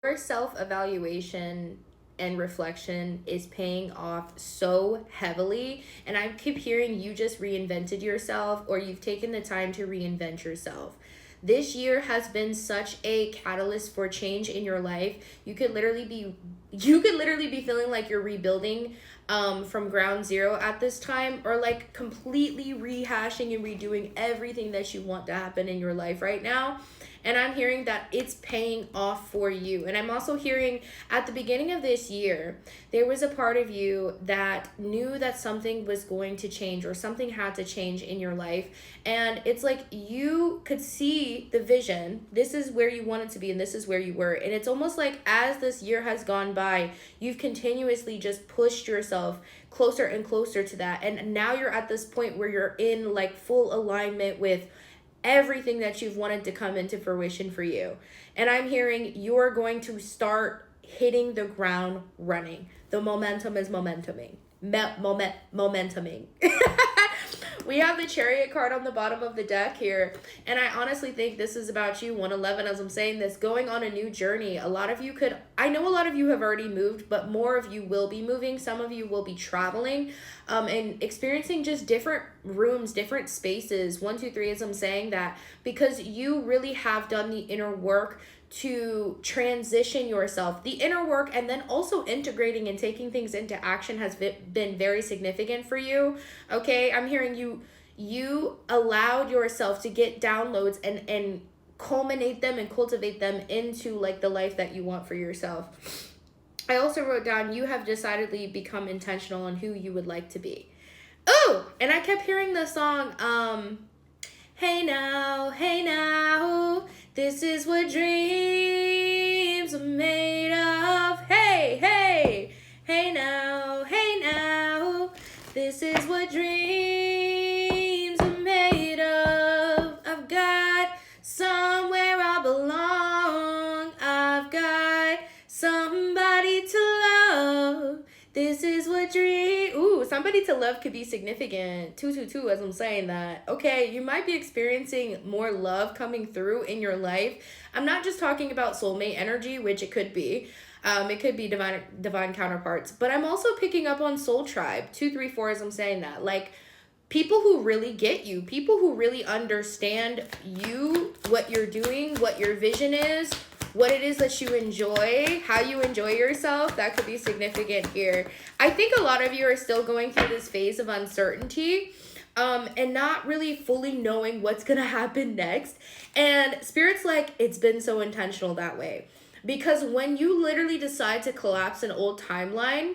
Your self-evaluation and reflection is paying off so heavily, and I keep hearing you just reinvented yourself, or you've taken the time to reinvent yourself. This year has been such a catalyst for change in your life. You could literally be feeling like you're rebuilding from ground zero at this time, or like completely rehashing and redoing everything that you want to happen in your life right now. And I'm hearing that it's paying off for you. And I'm also hearing at the beginning of this year, there was a part of you that knew that something was going to change, or something had to change in your life. And it's like you could see the vision. This is where you wanted to be, and this is where you were. And it's almost like as this year has gone by, you've continuously just pushed yourself closer and closer to that. And now you're at this point where you're in like full alignment with everything that you've wanted to come into fruition for you. And I'm hearing you're going to start hitting the ground running. The momentum is momentuming. Momentuming. We have the Chariot card on the bottom of the deck here, and I honestly think this is about you, 111, as I'm saying this, going on a new journey. I know a lot of you have already moved, but more of you will be moving. Some of you will be traveling and experiencing just different rooms, different spaces. 1, 2, 3, as I'm saying that, because you really have done the inner work to transition yourself. The inner work and then also integrating and taking things into action has been very significant for you. Okay, I'm hearing you allowed yourself to get downloads and culminate them and cultivate them into like the life that you want for yourself. I also wrote down you have decidedly become intentional on who you would like to be. Oh, and I kept hearing the song hey now, this is what dreams are made of. Hey now, this is what dreams are made of. I've got somewhere I belong. I've got somebody to love. This is what somebody to love could be significant. 222 as I'm saying that. Okay, you might be experiencing more love coming through in your life. I'm not just talking about soulmate energy, which it could be. It could be divine counterparts. But I'm also picking up on soul tribe. 234 as I'm saying that. Like people who really get you. People who really understand you, what you're doing, what your vision is, what it is that you enjoy, how you enjoy yourself. That could be significant here. I think a lot of you are still going through this phase of uncertainty and not really fully knowing what's going to happen next. And Spirit's like, it's been so intentional that way. Because when you literally decide to collapse an old timeline,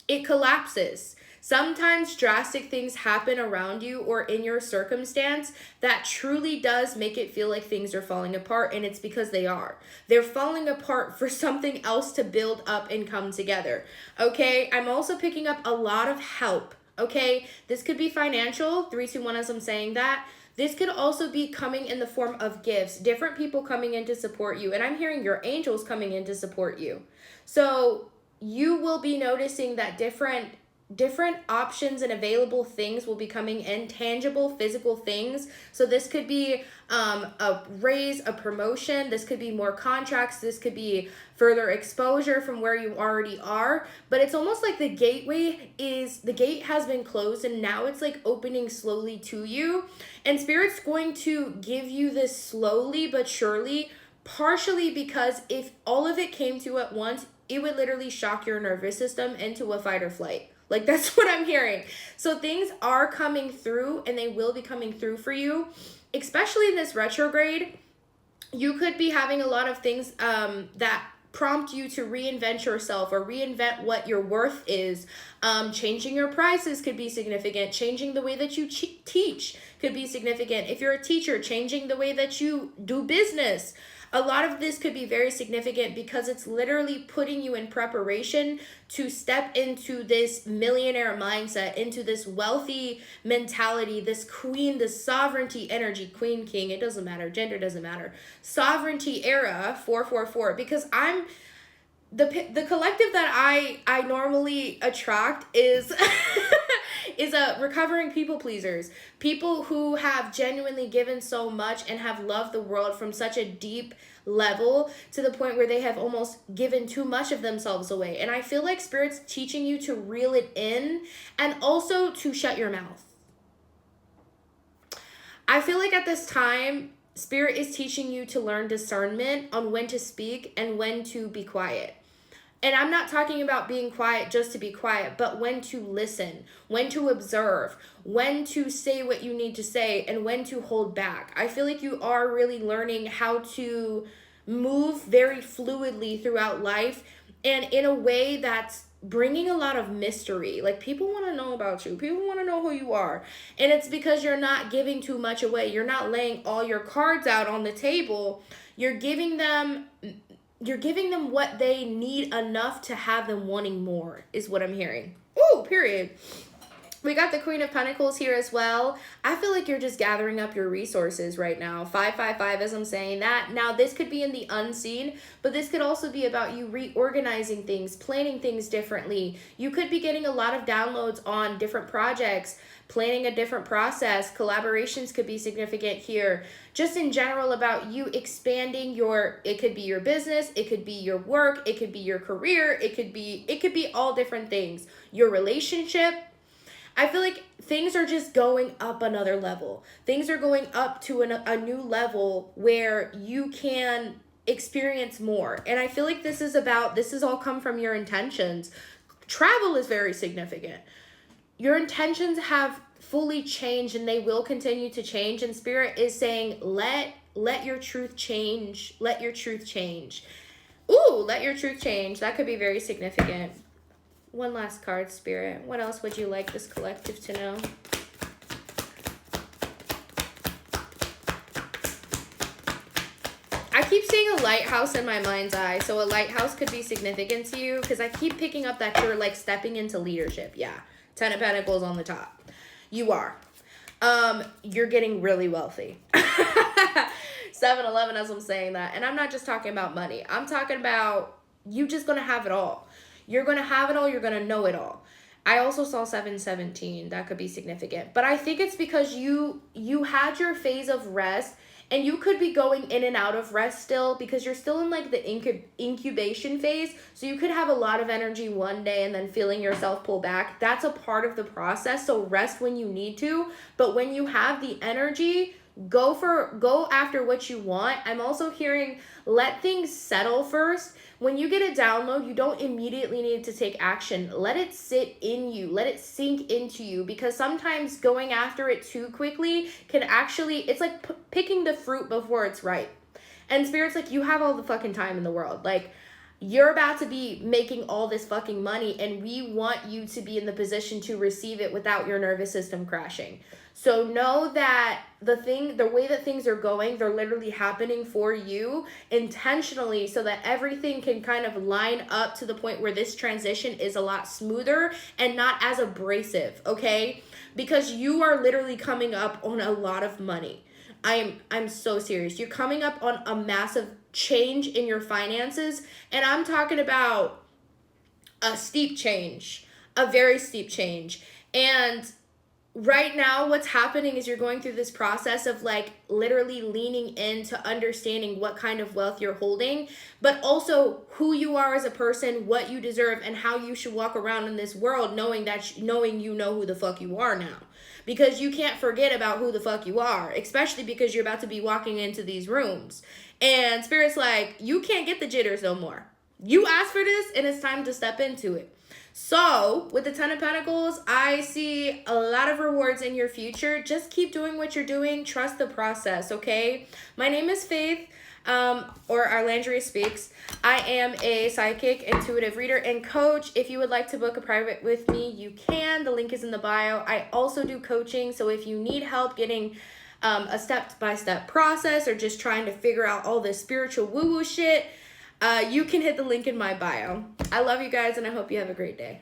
it collapses. Sometimes drastic things happen around you or in your circumstance that truly does make it feel like things are falling apart, and it's because they are. They're falling apart for something else to build up and come together. Okay, I'm also picking up a lot of help. Okay, this could be financial, 3, 2, 1 as I'm saying that. This could also be coming in the form of gifts, different people coming in to support you, and I'm hearing your angels coming in to support you. So you will be noticing that different options and available things will be coming in, tangible physical things. So this could be a raise, a promotion, this could be more contracts, this could be further exposure from where you already are. But it's almost like the gate has been closed, and now it's like opening slowly to you, and Spirit's going to give you this slowly but surely, partially because if all of it came to you at once, it would literally shock your nervous system into a fight or flight. Like, that's what I'm hearing. So things are coming through, and they will be coming through for you, especially in this retrograde. You could be having a lot of things that prompt you to reinvent yourself or reinvent what your worth is. Changing your prices could be significant. Changing the way that you teach could be significant. If you're a teacher, changing the way that you do business. A lot of this could be very significant because it's literally putting you in preparation to step into this millionaire mindset, into this wealthy mentality, this queen, this sovereignty energy, queen, king, it doesn't matter, gender doesn't matter, sovereignty era, 444, because I'm the collective that I normally attract is is a recovering people pleasers. People who have genuinely given so much and have loved the world from such a deep level to the point where they have almost given too much of themselves away. And I feel like Spirit's teaching you to reel it in and also to shut your mouth. I feel like at this time, Spirit is teaching you to learn discernment on when to speak and when to be quiet. And I'm not talking about being quiet just to be quiet, but when to listen, when to observe, when to say what you need to say, and when to hold back. I feel like you are really learning how to move very fluidly throughout life and in a way that's bringing a lot of mystery. Like, people want to know about you. People want to know who you are. And it's because you're not giving too much away. You're not laying all your cards out on the table. You're giving them what they need enough to have them wanting more, is what I'm hearing. Ooh, period. We got the Queen of Pentacles here as well. I feel like you're just gathering up your resources right now. 555 as I'm saying that. Now, this could be in the unseen, but this could also be about you reorganizing things, planning things differently. You could be getting a lot of downloads on different projects, planning a different process. Collaborations could be significant here. Just in general about you expanding it could be your business, it could be your work, it could be your career, it could be all different things. Your relationship. I feel like things are just going up another level. Things are going up to a new level where you can experience more. And I feel like this has all come from your intentions. Travel is very significant. Your intentions have fully changed and they will continue to change. And Spirit is saying, let your truth change. Let your truth change. Ooh, let your truth change. That could be very significant. One last card, Spirit. What else would you like this collective to know? I keep seeing a lighthouse in my mind's eye. So a lighthouse could be significant to you because I keep picking up that you're like stepping into leadership. Yeah. 10 of Pentacles on the top. You are. You're getting really wealthy. 7-11 as I'm saying that. And I'm not just talking about money. I'm talking about you just going to have it all. You're going to have it all. You're going to know it all. I also saw 717. That could be significant. But I think it's because you had your phase of rest and you could be going in and out of rest still because you're still in like the incubation phase. So you could have a lot of energy one day and then feeling yourself pull back. That's a part of the process. So rest when you need to. But when you have the energy, go after what you want. I'm also hearing let things settle first. When you get a download, you don't immediately need to take action. Let it sit in you. Let it sink into you because sometimes going after it too quickly can actually, it's like picking the fruit before it's ripe. And Spirit's like, you have all the fucking time in the world. Like, you're about to be making all this fucking money and we want you to be in the position to receive it without your nervous system crashing. So know that the way that things are going, they're literally happening for you intentionally so that everything can kind of line up to the point where this transition is a lot smoother and not as abrasive, okay? Because you are literally coming up on a lot of money. I'm so serious. You're coming up on a massive change in your finances, and I'm talking about a steep change, a very steep change. And right now what's happening is you're going through this process of like literally leaning into understanding what kind of wealth you're holding, but also who you are as a person, what you deserve, and how you should walk around in this world knowing you know who the fuck you are now. Because you can't forget about who the fuck you are, especially because you're about to be walking into these rooms. And Spirit's like, you can't get the jitters no more. You asked for this and it's time to step into it. So with the 10 of Pentacles, I see a lot of rewards in your future. Just keep doing what you're doing. Trust the process, okay? My name is Faith, or Arlandria Speaks. I am a psychic, intuitive reader, and coach. If you would like to book a private with me, you can. The link is in the bio. I also do coaching, so if you need help getting a step-by-step process or just trying to figure out all this spiritual woo-woo shit, you can hit the link in my bio. I love you guys, and I hope you have a great day.